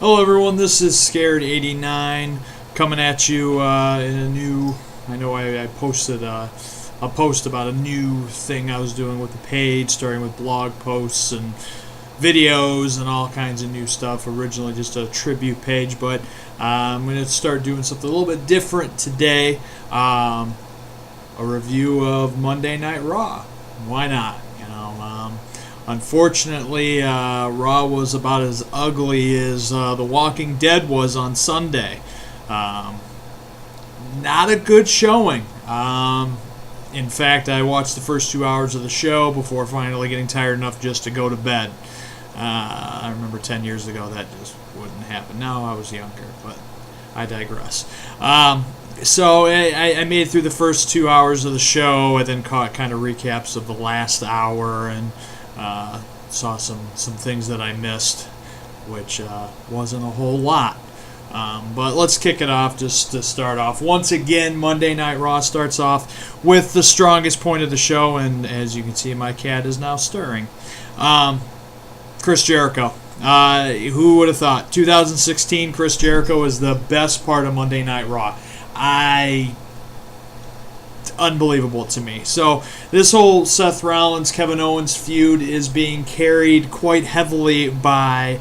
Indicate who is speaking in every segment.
Speaker 1: Hello everyone, this is Scared89 coming at you in a new, I posted a post about a new thing I was doing with the page, starting with blog posts and videos and all kinds of new stuff. Originally just a tribute page, but I'm going to start doing something a little bit different today. A review of Monday Night Raw. Why not? Unfortunately, Raw was about as ugly as The Walking Dead was on Sunday. Not a good showing. In fact, I watched the first 2 hours of the show before finally getting tired enough just to go to bed. I remember 10 years ago that just wouldn't happen. Now I was younger, but I digress. So I made it through the first 2 hours of the show and then caught kind of recaps of the last hour and saw some things that I missed, which wasn't a whole lot. But let's kick it off just to start off. Once again, Monday Night Raw starts off with the strongest point of the show, and as you can see, my cat is now stirring. Chris Jericho. Who would have thought? 2016, Chris Jericho is the best part of Monday Night Raw. Unbelievable to me. So this whole Seth Rollins, Kevin Owens feud is being carried quite heavily by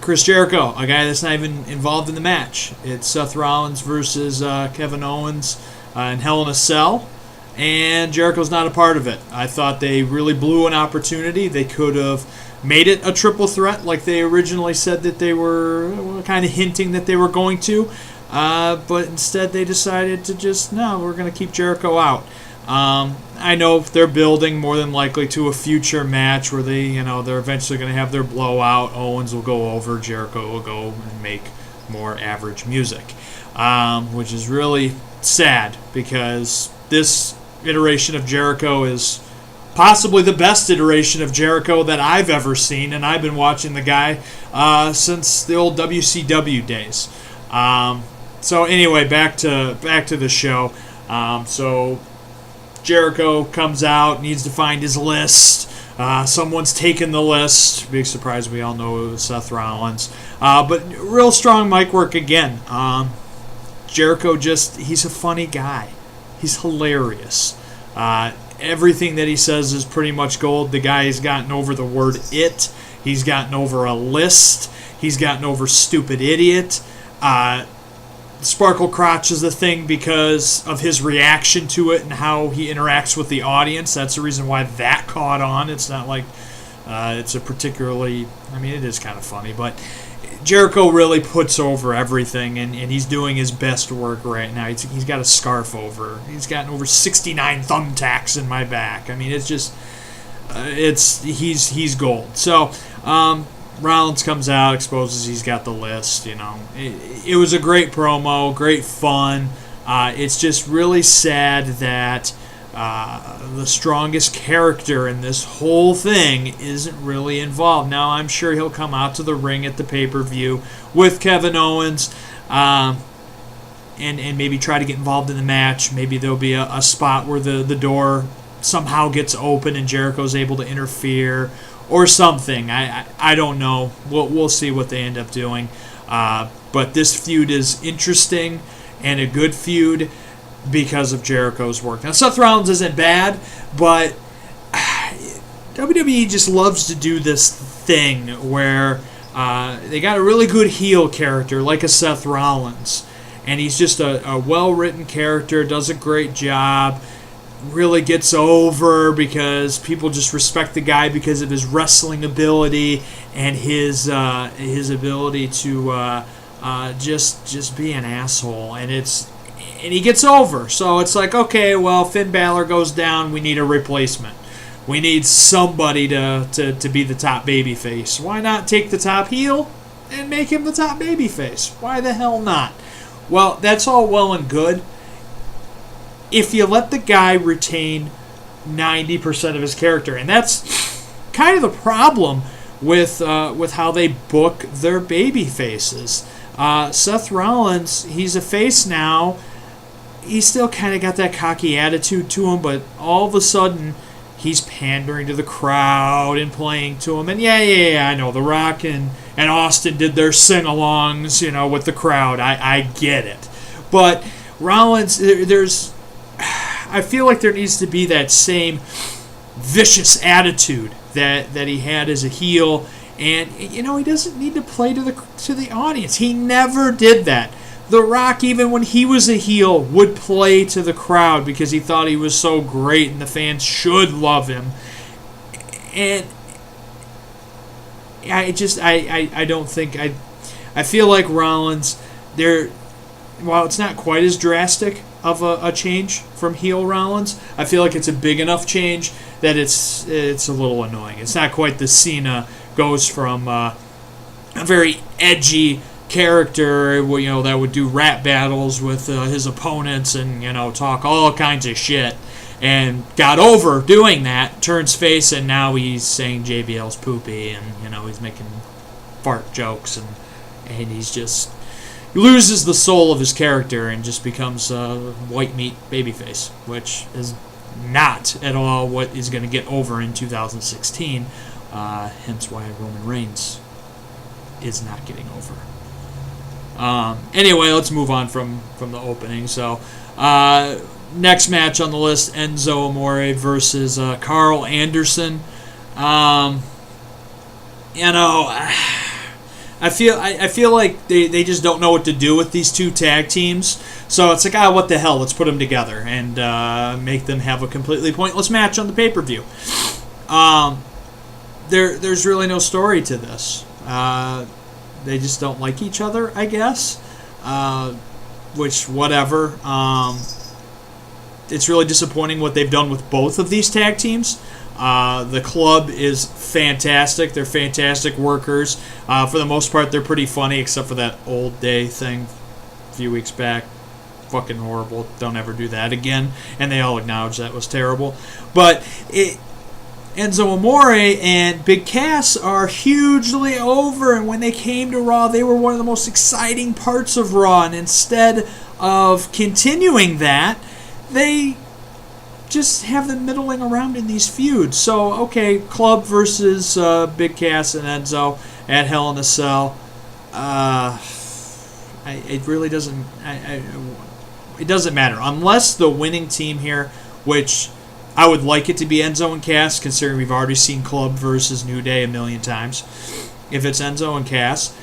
Speaker 1: Chris Jericho, a guy that's not even involved in the match. It's Seth Rollins versus Kevin Owens in Hell in a Cell, and Jericho's not a part of it. I thought they really blew an opportunity. They could have made it a triple threat like they originally said that they were kind of hinting that they were going to. But instead they decided to just, no, we're going to keep Jericho out. I know they're building more than likely to a future match where they're eventually going to have their blowout. Owens will go over, Jericho will go and make more average music, which is really sad because this iteration of Jericho is possibly the best iteration of Jericho that I've ever seen, and I've been watching the guy since the old WCW days. So anyway, back to the show. So Jericho comes out, needs to find his list. Someone's taken the list. Big surprise, we all know it was Seth Rollins. But real strong mic work again. Jericho he's a funny guy. He's hilarious. Everything that he says is pretty much gold. The guy has gotten over the word it. He's gotten over a list. He's gotten over stupid idiot. Sparkle Crotch is the thing because of his reaction to it and how he interacts with the audience. That's the reason why that caught on. It's not like it's a particularly... it is kind of funny, but Jericho really puts over everything, and he's doing his best work right now. He's got a scarf over. He's gotten over 69 thumbtacks in my back. It's just... he's gold. So... Rollins comes out, exposes he's got the list. It was a great promo, great fun. It's just really sad that the strongest character in this whole thing isn't really involved. Now, I'm sure he'll come out to the ring at the pay-per-view with Kevin Owens and maybe try to get involved in the match. Maybe there'll be a spot where the door somehow gets open and Jericho's able to interfere or something. I don't know. We'll see what they end up doing. But this feud is interesting and a good feud because of Jericho's work. Now, Seth Rollins isn't bad, but WWE just loves to do this thing where they got a really good heel character like a Seth Rollins, and he's just a well-written character, does a great job, really gets over because people just respect the guy because of his wrestling ability and his ability to just be an asshole, and he gets over. So it's like, okay, well, Finn Balor goes down, we need a replacement. We need somebody to be the top babyface. Why not take the top heel and make him the top babyface? Why the hell not? Well, that's all well and good if you let the guy retain 90% of his character. And that's kind of the problem with how they book their baby faces. Seth Rollins, he's a face now. He's still kind of got that cocky attitude to him, but all of a sudden he's pandering to the crowd and playing to them. And yeah, I know The Rock and and Austin did their sing-alongs, with the crowd. I get it. But Rollins, I feel like there needs to be that same vicious attitude that he had as a heel. And, he doesn't need to play to the audience. He never did that. The Rock, even when he was a heel, would play to the crowd because he thought he was so great and the fans should love him. And I don't think... I feel like Rollins, while it's not quite as drastic of a change from heel Rollins, I feel like it's a big enough change that it's a little annoying. It's not quite the Cena goes from a very edgy character, that would do rap battles with his opponents and, talk all kinds of shit, and got over doing that, turns face, and now he's saying JBL's poopy, and, he's making fart jokes, and he's just loses the soul of his character and just becomes a white meat babyface, which is not at all what is going to get over in 2016, hence why Roman Reigns is not getting over. Anyway, let's move on from the opening. So, next match on the list, Enzo Amore versus Carl Anderson. I feel like they just don't know what to do with these two tag teams. So it's like, what the hell? Let's put them together and make them have a completely pointless match on the pay-per-view. There's really no story to this. They just don't like each other, I guess. Which, whatever. It's really disappointing what they've done with both of these tag teams. The club is fantastic. They're fantastic workers. For the most part, they're pretty funny, except for that old day thing a few weeks back. Fucking horrible. Don't ever do that again. And they all acknowledge that was terrible. But Enzo Amore and Big Cass are hugely over, and when they came to Raw, they were one of the most exciting parts of Raw, and instead of continuing that, they just have them middling around in these feuds. So, okay, Club versus Big Cass and Enzo at Hell in a Cell. It really doesn't... it doesn't matter. Unless the winning team here, which... I would like it to be Enzo and Cass, considering we've already seen Club versus New Day a million times. If it's Enzo and Cass,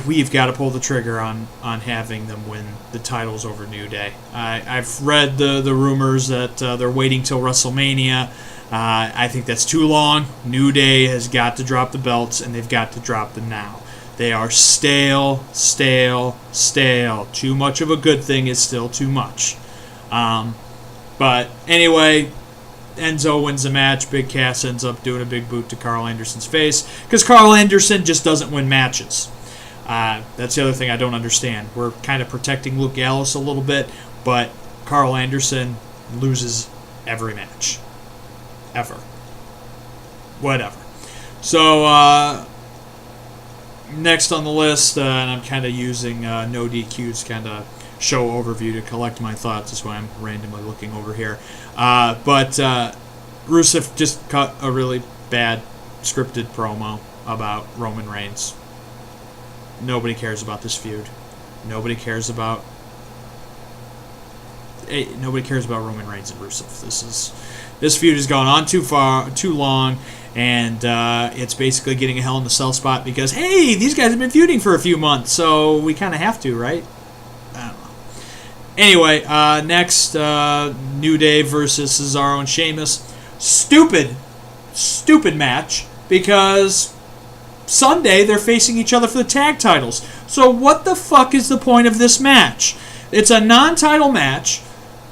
Speaker 1: we've got to pull the trigger on having them win the titles over New Day. I've read the rumors that they're waiting till WrestleMania. I think that's too long. New Day has got to drop the belts, and they've got to drop them now. They are stale. Too much of a good thing is still too much. But anyway, Enzo wins the match. Big Cass ends up doing a big boot to Carl Anderson's face because Carl Anderson just doesn't win matches. That's the other thing I don't understand. We're kind of protecting Luke Gallows a little bit, but Carl Anderson loses every match. Ever. Whatever. So, next on the list, and I'm kind of using no DQs kind of show overview to collect my thoughts. That's why I'm randomly looking over here. But Rusev just cut a really bad scripted promo about Roman Reigns. Nobody cares about this feud. Nobody cares about Roman Reigns and Rusev. This feud has gone on too long, and it's basically getting a Hell in a Cell spot because, hey, these guys have been feuding for a few months, so we kind of have to, right? I don't know. Anyway, next, New Day versus Cesaro and Sheamus. Stupid match, because Sunday they're facing each other for the tag titles. So what the fuck is the point of this match? It's a non-title match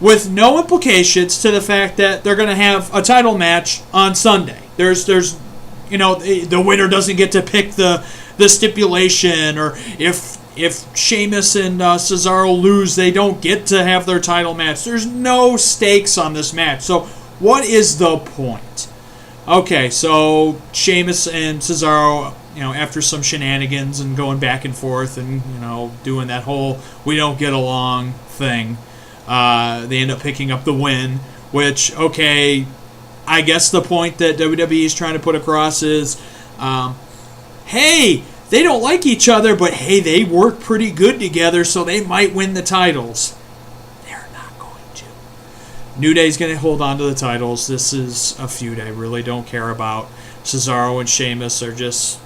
Speaker 1: with no implications to the fact that they're going to have a title match on Sunday. There's the winner doesn't get to pick the stipulation, or if Sheamus and Cesaro lose, they don't get to have their title match. There's no stakes on this match. So what is the point? Okay, so Sheamus and Cesaro, after some shenanigans and going back and forth and, doing that whole we don't get along thing, they end up picking up the win, which, okay, I guess the point that WWE is trying to put across is, hey, they don't like each other, but hey, they work pretty good together, so they might win the titles. They're not going to. New Day's going to hold on to the titles. This is a feud I really don't care about. Cesaro and Sheamus are just...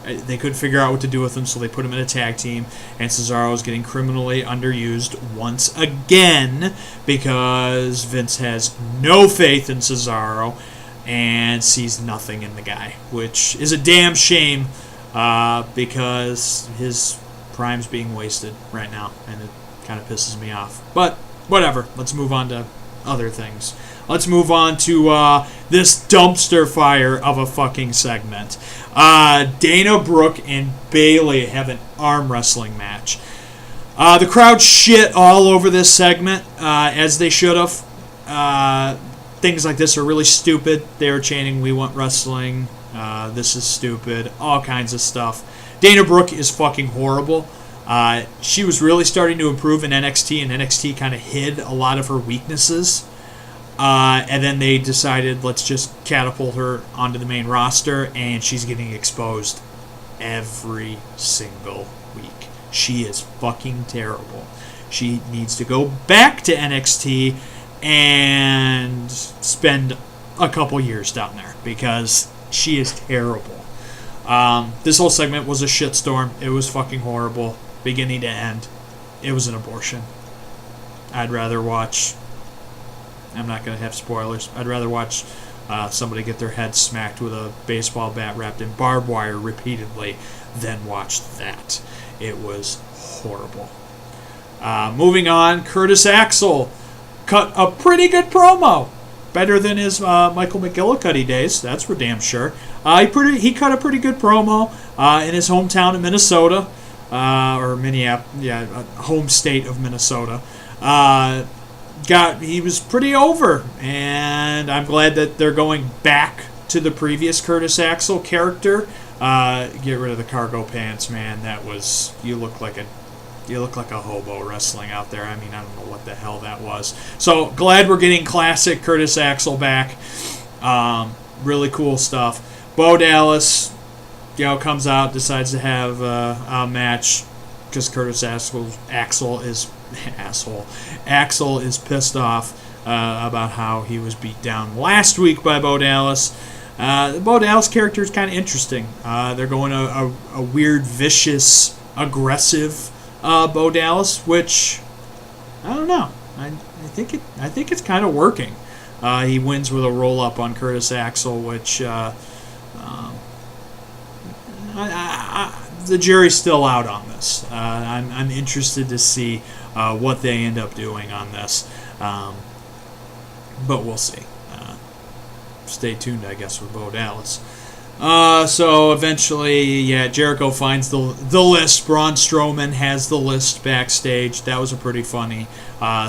Speaker 1: They couldn't figure out what to do with them, so they put him in a tag team, and Cesaro is getting criminally underused once again because Vince has no faith in Cesaro and sees nothing in the guy, which is a damn shame because his prime's being wasted right now, and it kind of pisses me off. But whatever, let's move on to other things. Let's move on to this dumpster fire of a fucking segment. Dana Brooke and Bayley have an arm wrestling match. The crowd shit all over this segment, as they should have. Things like this are really stupid. They were chanting, "We want wrestling. This is stupid." All kinds of stuff. Dana Brooke is fucking horrible. She was really starting to improve in NXT, and NXT kind of hid a lot of her weaknesses. And then they decided, let's just catapult her onto the main roster, and she's getting exposed every single week. She is fucking terrible. She needs to go back to NXT and spend a couple years down there because she is terrible. This whole segment was a shitstorm. It was fucking horrible, beginning to end. It was an abortion. I'd rather watch... I'm not going to have spoilers. I'd rather watch somebody get their head smacked with a baseball bat wrapped in barbed wire repeatedly than watch that. It was horrible. Moving on, Curtis Axel cut a pretty good promo. Better than his Michael McGillicuddy days, that's for damn sure. He cut a pretty good promo in his hometown of Minnesota, or Minneapolis, home state of Minnesota. He was pretty over, and I'm glad that they're going back to the previous Curtis Axel character. Get rid of the cargo pants, man. That was you look like a hobo wrestling out there. I mean, I don't know what the hell that was. So glad we're getting classic Curtis Axel back. Really cool stuff. Bo Dallas, comes out, decides to have a match because Curtis Axel is pissed off about how he was beat down last week by Bo Dallas. The Bo Dallas character is kind of interesting. They're going a weird, vicious, aggressive Bo Dallas, which I don't know. I think it's kind of working. He wins with a roll up on Curtis Axel, which the jury's still out on this. I'm interested to see what they end up doing on this, but we'll see. Stay tuned, I guess, with Bo Dallas. So eventually, Jericho finds the list. Braun Strowman has the list backstage. That was a pretty funny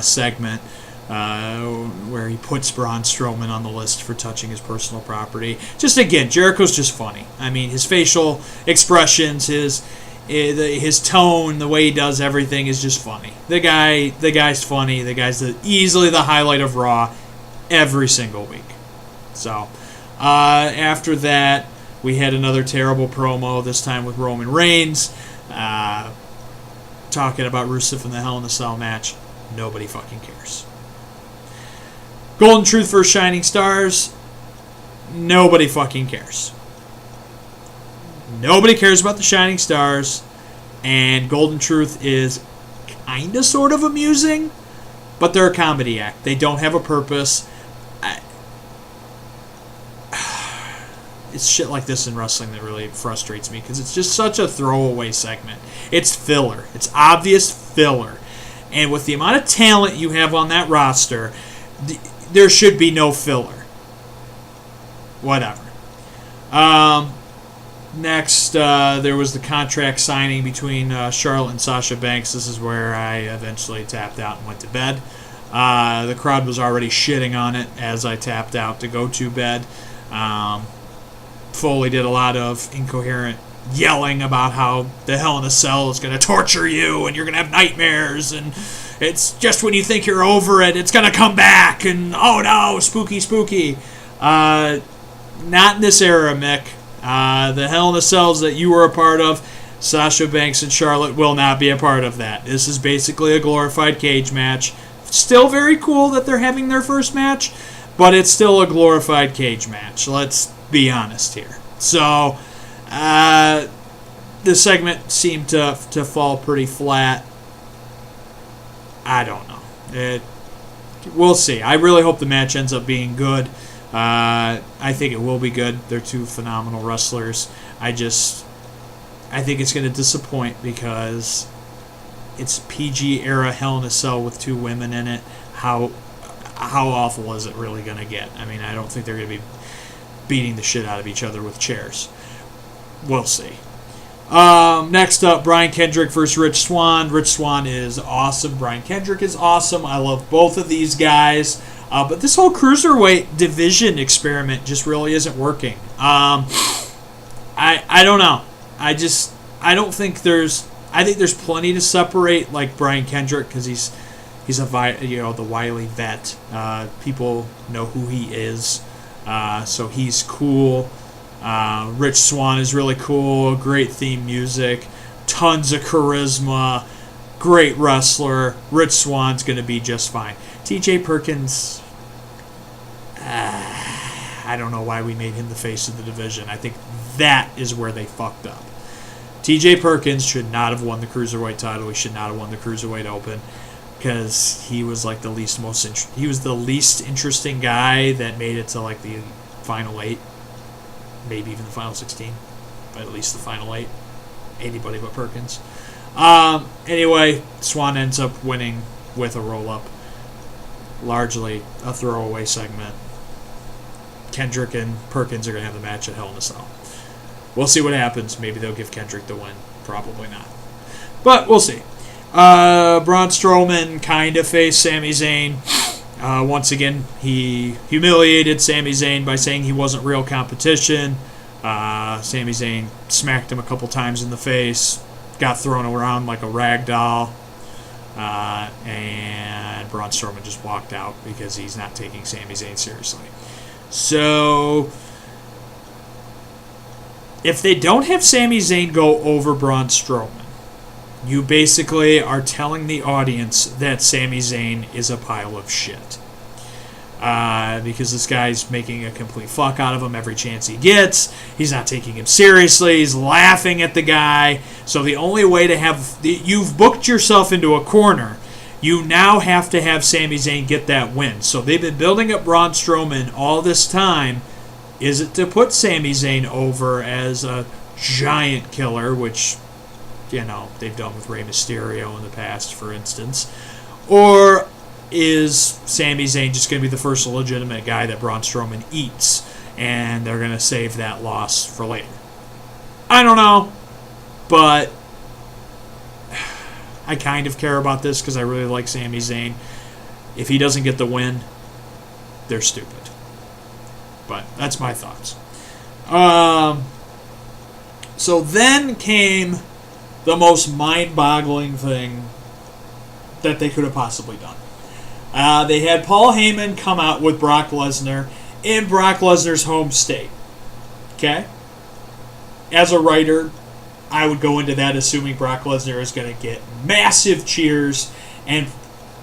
Speaker 1: segment where he puts Braun Strowman on the list for touching his personal property. Just again, Jericho's just funny. I mean, his facial expressions, his tone, the way he does everything is just funny. The guy's funny. The guy's easily the highlight of Raw every single week. So after that, we had another terrible promo, this time with Roman Reigns, talking about Rusev in the Hell in a Cell match. Nobody fucking cares. Golden Truth versus Shining Stars. Nobody fucking cares. Nobody cares about the Shining Stars, and Golden Truth is kind of sort of amusing, but they're a comedy act. They don't have a purpose. It's shit like this in wrestling that really frustrates me because it's just such a throwaway segment. It's filler. It's obvious filler. And with the amount of talent you have on that roster, there should be no filler. Whatever. Next, there was the contract signing between Charlotte and Sasha Banks. This is where I eventually tapped out and went to bed. The crowd was already shitting on it as I tapped out to go to bed. Foley did a lot of incoherent yelling about how the Hell in a Cell is going to torture you and you're going to have nightmares and it's just when you think you're over it, it's going to come back and oh no, spooky. Not in this era, Mick. The Hell in a Cells that you were a part of, Sasha Banks and Charlotte will not be a part of that. This is basically a glorified cage match. Still very cool that they're having their first match, but it's still a glorified cage match. Let's be honest here. So, the segment seemed to fall pretty flat. I don't know. We'll see. I really hope the match ends up being good. I think it will be good. They're two phenomenal wrestlers. I think it's going to disappoint because it's PG era Hell in a Cell with two women in it. How awful is it really going to get? I mean, I don't think they're going to be beating the shit out of each other with chairs. We'll see. Next up, Brian Kendrick versus Rich Swann. Rich Swann is awesome. Brian Kendrick is awesome. I love both of these guys. But this whole cruiserweight division experiment just really isn't working. I don't know. I don't think I think there's plenty to separate, like Brian Kendrick, because he's the wily vet. People know who he is, so he's cool. Rich Swann is really cool. Great theme music, tons of charisma, great wrestler. Rich Swann's going to be just fine. T.J. Perkins, I don't know why we made him the face of the division. I think that is where they fucked up. T.J. Perkins should not have won the Cruiserweight title. He should not have won the Cruiserweight Open because he was like the least interesting guy that made it to like the final 8, maybe even the final 16, but at least the final 8. Anybody but Perkins. Anyway, Swann ends up winning with a roll-up. Largely a throwaway segment. Kendrick and Perkins are going to have the match at Hell in a Cell. We'll see what happens. Maybe they'll give Kendrick the win. Probably not. But we'll see. Braun Strowman kind of faced Sami Zayn. Once again, he humiliated Sami Zayn by saying he wasn't real competition. Sami Zayn smacked him a couple times in the face. Got thrown around like a rag doll. And Braun Strowman just walked out because he's not taking Sami Zayn seriously. So, if they don't have Sami Zayn go over Braun Strowman, you basically are telling the audience that Sami Zayn is a pile of shit. Because this guy's making a complete fuck out of him every chance he gets. He's not taking him seriously. He's laughing at the guy. So the only way to have... You've booked yourself into a corner. You now have to have Sami Zayn get that win. So they've been building up Braun Strowman all this time. Is it to put Sami Zayn over as a giant killer, which, they've done with Rey Mysterio in the past, for instance? Or is Sami Zayn just going to be the first legitimate guy that Braun Strowman eats, and they're going to save that loss for later? I don't know, but I kind of care about this because I really like Sami Zayn. If he doesn't get the win, they're stupid. But that's my thoughts. So then came the most mind-boggling thing that they could have possibly done. They had Paul Heyman come out with Brock Lesnar in Brock Lesnar's home state. Okay? As a writer, I would go into that assuming Brock Lesnar is going to get massive cheers, and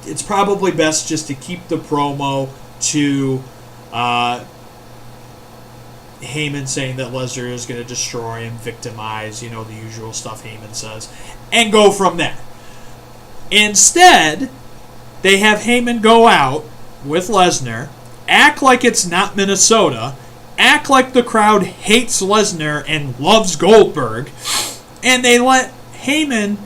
Speaker 1: it's probably best just to keep the promo to Heyman saying that Lesnar is going to destroy him, victimize, the usual stuff Heyman says, and go from there. Instead, they have Heyman go out with Lesnar, act like it's not Minnesota, act like the crowd hates Lesnar and loves Goldberg, and they let Heyman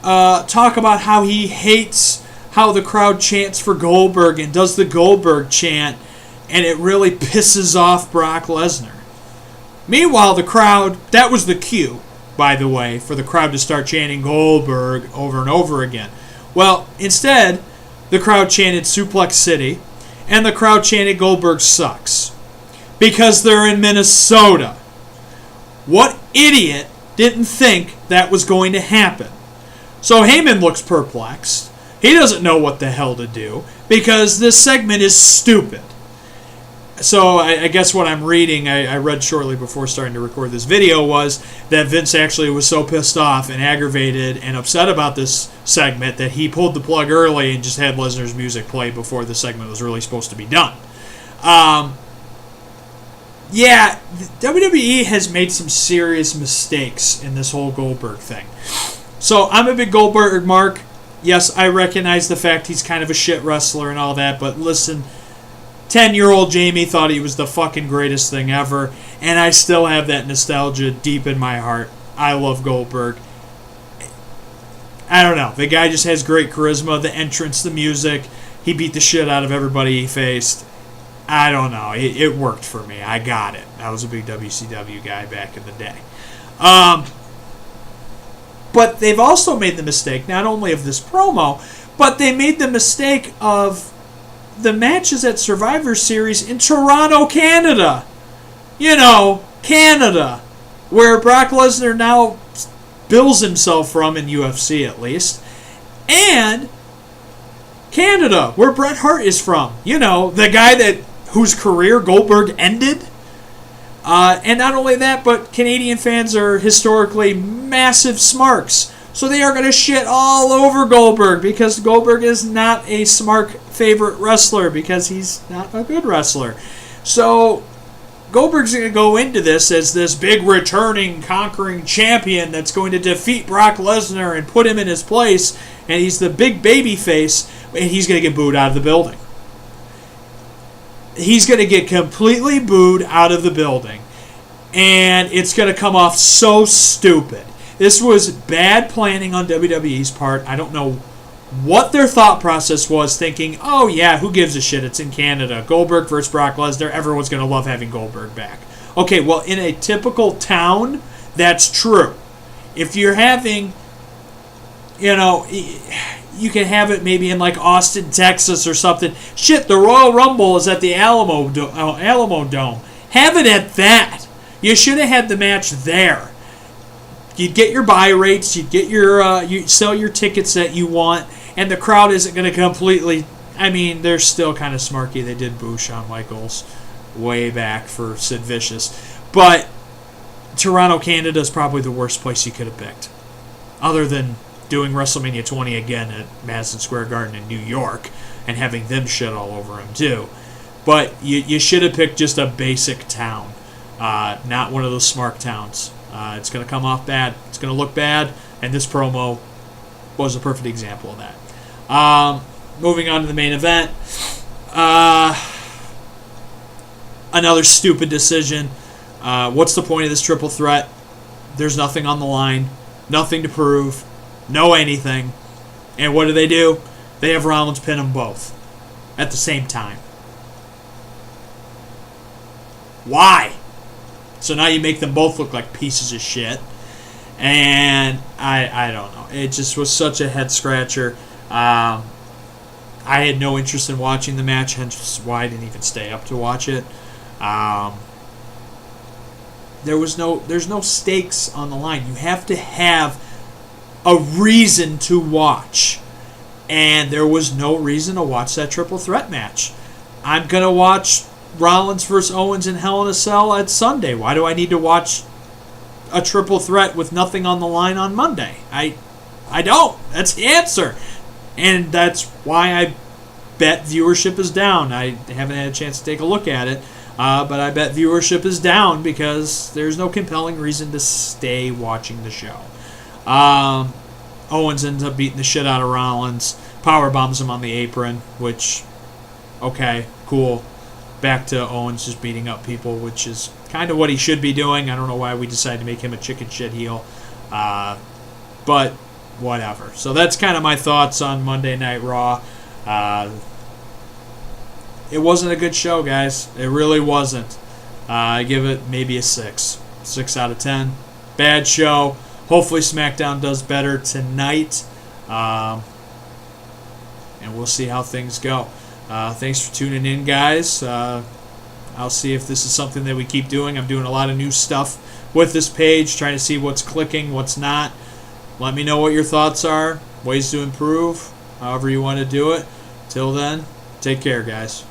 Speaker 1: talk about how he hates how the crowd chants for Goldberg and does the Goldberg chant, and it really pisses off Brock Lesnar. Meanwhile, the crowd, that was the cue, by the way, for the crowd to start chanting Goldberg over and over again. Well, instead, the crowd chanted Suplex City, and the crowd chanted Goldberg sucks. Because they're in Minnesota. What idiot didn't think that was going to happen? So Heyman looks perplexed. He doesn't know what the hell to do, because this segment is stupid. So I guess what I'm reading, I read shortly before starting to record this video, was that Vince actually was so pissed off and aggravated and upset about this segment that he pulled the plug early and just had Lesnar's music play before the segment was really supposed to be done. Yeah, WWE has made some serious mistakes in this whole Goldberg thing. So I'm a big Goldberg mark. Yes, I recognize the fact he's kind of a shit wrestler and all that, but listen, 10-year-old Jamie thought he was the fucking greatest thing ever, and I still have that nostalgia deep in my heart. I love Goldberg. I don't know. The guy just has great charisma, the entrance, the music. He beat the shit out of everybody he faced. I don't know. It worked for me. I got it. I was a big WCW guy back in the day. But they've also made the mistake, not only of this promo, but they made the mistake of the matches at Survivor Series in Toronto, Canada. You know, Canada, where Brock Lesnar now bills himself from, in UFC at least, and Canada, where Bret Hart is from. You know, the guy whose career Goldberg ended. And not only that, but Canadian fans are historically massive smarks. So they are going to shit all over Goldberg because Goldberg is not a smart favorite wrestler because he's not a good wrestler. So Goldberg's going to go into this as this big returning, conquering champion that's going to defeat Brock Lesnar and put him in his place. And he's the big baby face, and he's going to get booed out of the building. He's going to get completely booed out of the building. And it's going to come off so stupid. This was bad planning on WWE's part. I don't know what their thought process was, thinking, oh yeah, who gives a shit? It's in Canada. Goldberg versus Brock Lesnar. Everyone's going to love having Goldberg back. Okay, well, in a typical town, that's true. If you're having, you know, you can have it maybe in like Austin, Texas or something. Shit, the Royal Rumble is at the Alamo Dome. Have it at that. You should have had the match there. You'd get your buy rates, you'd get your, you sell your tickets that you want, and the crowd isn't going to completely, I mean, they're still kind of smarky. They did boo Shawn Michaels way back for Sid Vicious. But Toronto, Canada is probably the worst place you could have picked. Other than doing WrestleMania 20 again at Madison Square Garden in New York and having them shit all over him too. But you should have picked just a basic town, not one of those smart towns. It's going to come off bad. It's going to look bad, and this promo was a perfect example of that. Moving on to the main event. Another stupid decision. What's the point of this triple threat? There's nothing on the line. Nothing to prove. No anything. And what do? They have Rollins pin them both at the same time. Why? So now you make them both look like pieces of shit. And I don't know. It just was such a head scratcher. I had no interest in watching the match, hence why I didn't even stay up to watch it. There's no stakes on the line. You have to have a reason to watch. And there was no reason to watch that triple threat match. I'm going to watch Rollins versus Owens in Hell in a Cell at Sunday. Why do I need to watch a triple threat with nothing on the line on Monday? I don't. That's the answer. And that's why I bet viewership is down. I haven't had a chance to take a look at it, but I bet viewership is down because there's no compelling reason to stay watching the show. Owens ends up beating the shit out of Rollins, power bombs him on the apron, which, okay, cool. Back to Owens just beating up people, which is kind of what he should be doing. I don't know why we decided to make him a chicken shit heel. But whatever. So that's kind of my thoughts on Monday Night Raw. It wasn't a good show, guys. It really wasn't. I give it maybe a 6. 6 out of 10. Bad show. Hopefully SmackDown does better tonight. And we'll see how things go. Thanks for tuning in, guys. I'll see if this is something that we keep doing. I'm doing a lot of new stuff with this page, trying to see what's clicking, what's not. Let me know what your thoughts are, ways to improve, however you want to do it. Till then, take care, guys.